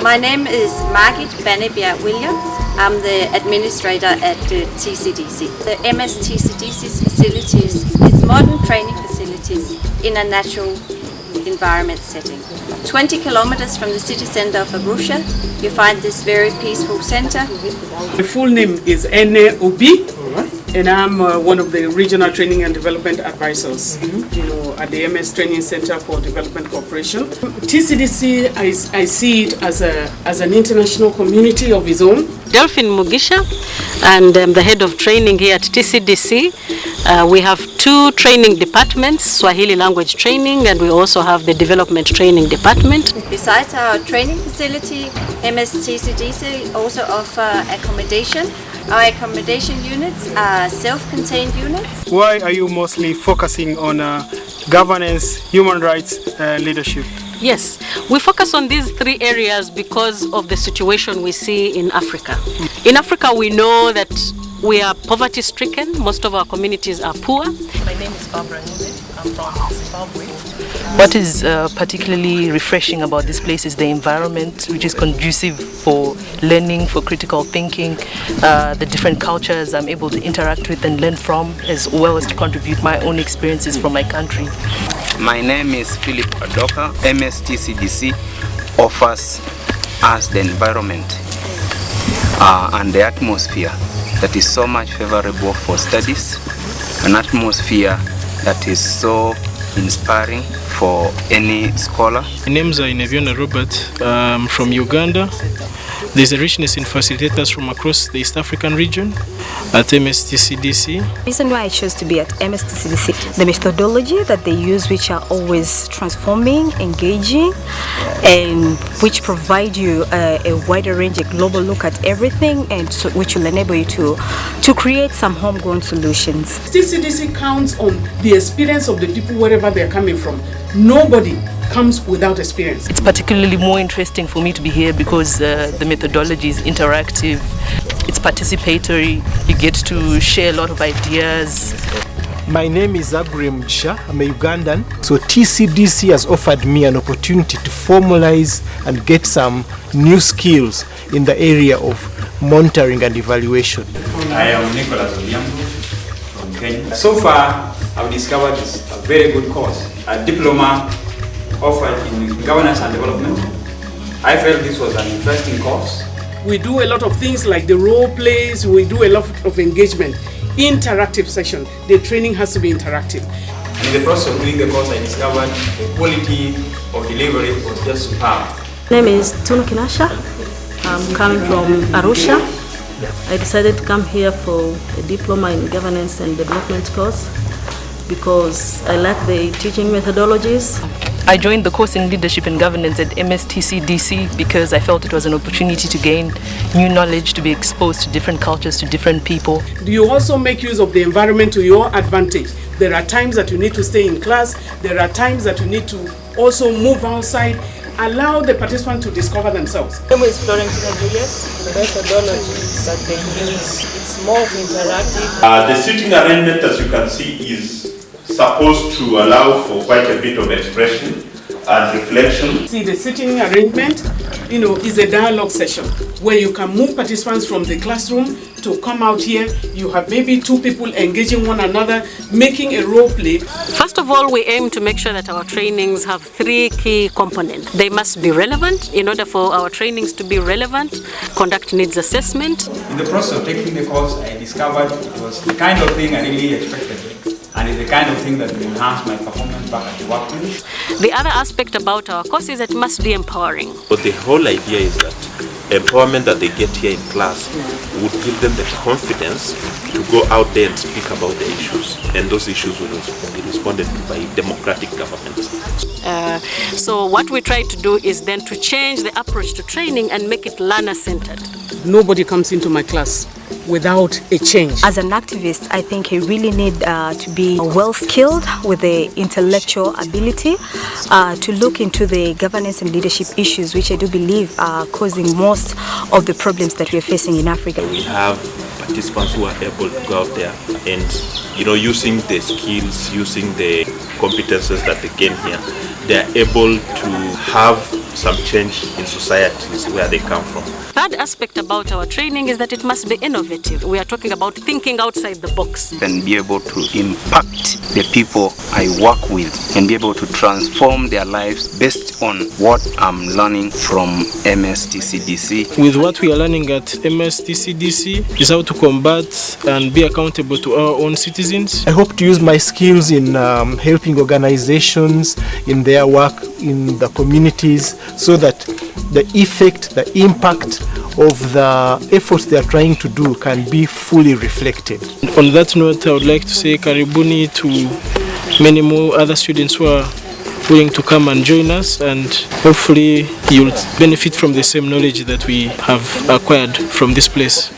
My name is Margit Bannebjerg Williams. I'm the administrator at the Tcdc. The Tcdc's facilities is modern training facilities in a natural environment setting. 20 kilometers from the city center of Arusha, you find this very peaceful center. My full name is Ene Obi, and I'm one of the regional training and development advisors at the MS Training Center for Development Cooperation. Tcdc, I see it as an international community of its own. Delphine Mugisha, and I'm the head of training here at Tcdc. We have two training departments, Swahili language training, and we also have the development training department. Besides our training facility, MS Tcdc also offer accommodation. Our accommodation units are self-contained units. Why are you mostly focusing on governance, human rights, leadership? Yes, we focus on these three areas because of the situation we see in Africa. In Africa, we know that we are poverty-stricken. Most of our communities are poor. My name is Barbara Nime. I'm from Zimbabwe. What is particularly refreshing about this place is the environment, which is conducive for learning, for critical thinking, the different cultures I'm able to interact with and learn from, as well as to contribute my own experiences from my country. My name is Philip Adoka. MS Tcdc offers us the environment and the atmosphere that is so much favorable for studies, an atmosphere that is so inspiring for any scholar. My name is Ineviona Robert. I'm from Uganda. There's a richness in facilitators from across the East African region at MSTCDC. The reason why I chose to be at MSTCDC, the methodology that they use, which are always transforming, engaging, and which provide you a wider range, a global look at everything, and so, which will enable you to create some homegrown solutions. Tcdc counts on the experience of the people wherever they're coming from. Nobody comes without experience. It's particularly more interesting for me to be here because the methodology is interactive, it's participatory, you get to share a lot of ideas. My name is Agure Mugisha, I'm a Ugandan. So Tcdc has offered me an opportunity to formalize and get some new skills in the area of monitoring and evaluation. I am Nicholas Odhiambo from Kenya. So far, I've discovered it's a very good course, a diploma offered in governance and development. I felt this was an interesting course. We do a lot of things like the role plays, we do a lot of engagement. Interactive session, the training has to be interactive. And in the process of doing the course, I discovered the quality of delivery was just superb. My name is Tunu Kinasha. I'm coming from Arusha. I decided to come here for a diploma in governance and development course because I like the teaching methodologies. I joined the course in leadership and governance at MSTCDC because I felt it was an opportunity to gain new knowledge, to be exposed to different cultures, to different people. Do you also make use of the environment to your advantage? There are times that you need to stay in class, there are times that you need to also move outside. Allow the participants to discover themselves. My name is Florentina Julius. The methodology that they use, it's more interactive. The seating arrangement, as you can see, is supposed to allow for quite a bit of expression and reflection. See, the sitting arrangement, is a dialogue session where you can move participants from the classroom to come out here. You have maybe two people engaging one another, making a role play. First of all, we aim to make sure that our trainings have three key components. They must be relevant. In order for our trainings to be relevant, conduct needs assessment. In the process of taking the course, I discovered it was the kind of thing I really expected. And it's the kind of thing that will enhance my performance back at the workplace. The other aspect about our course is that it must be empowering. But the whole idea is that empowerment that they get here in class would give them the confidence to go out there and speak about the issues. And those issues will be responded to by democratic governments. So what we try to do is then to change the approach to training and make it learner-centered. Nobody comes into my class without a change. As an activist, I think you really need to be well-skilled with the intellectual ability to look into the governance and leadership issues, which I do believe are causing most of the problems that we're facing in Africa. We have participants who are able to go out there and, using the skills, using the competences that they gain here, they are able to have some change in societies where they come from. Third aspect about our training is that it must be innovative. We are talking about thinking outside the box. And be able to impact the people I work with and be able to transform their lives based on what I'm learning from MSTCDC. With what we are learning at MSTCDC is how to combat and be accountable to our own citizens. I hope to use my skills in helping organizations in their work in the communities so that the effect, the impact of the efforts they are trying to do can be fully reflected. On that note, I would like to say karibuni to many more other students who are willing to come and join us, and hopefully you'll benefit from the same knowledge that we have acquired from this place.